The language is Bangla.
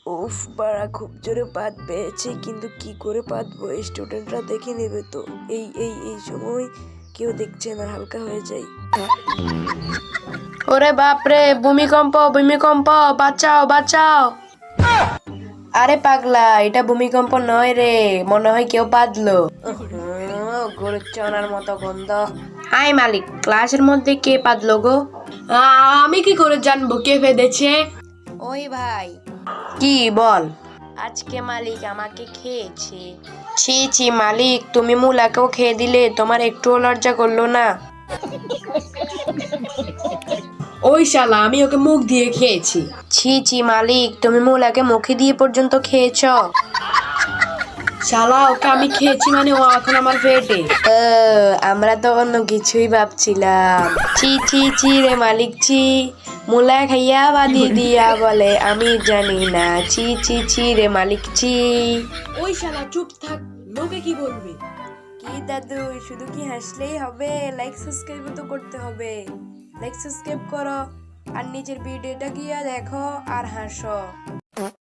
উফ বাড়া, খুব জোরে পাত পেয়েছে, কিন্তু কি করে পাতবো? স্টুডেন্টরা দেখে নেবে তো। এই সময় কেউ দেখছে না, হালকা হয়ে যাই। ওরে বাপরে, ভূমিকম্প ভূমিকম্প, বাঁচাও বাঁচাও। আরে পাগলা, এটা ভূমিকম্প নয় রে, মনে হয় কেউ বাঁধলো। গরুর চনার মতো গন্ধ। হাই মালিক, ক্লাসের মধ্যে কে পাদলো গো? আমি কি করে জানবো কে বেঁধেছে? ওই ভাই, কি বল? আজকে মালিক আমাকে খেয়েছে। ছি ছি মালিক, তুমি মুলাকেও খেয়ে দিলে, তোমার একটুও লজ্জা করলো না? ওই শালা, আমি ওকে মুখ দিয়ে খেয়েছি। ছি ছি মালিক, তুমি মুলাকে মুখে দিয়ে পর্যন্ত খেয়েছ? শালা, ওকে আমি খেয়েছি মানে ও এখন আমার পেটে। আমরা তো অন্য কিছুই ভাবছিলাম। ছি ছি ছি রে মালিক, ছি। মুলা খাইয়া বাদি দিয়া বলে আমি জানি না। ছি ছি ছি রে মালিক, ছি। ওই শালা চুপ থাক, লোকে কি বলবে? কি দাদু, শুধু কি হাসলেই হবে? লাইক সাবস্ক্রাইব তো করতে হবে। লাইক সাবস্ক্রাইব করো আর নিচের ভিডিওটা গিয়ে দেখো আর হাসো।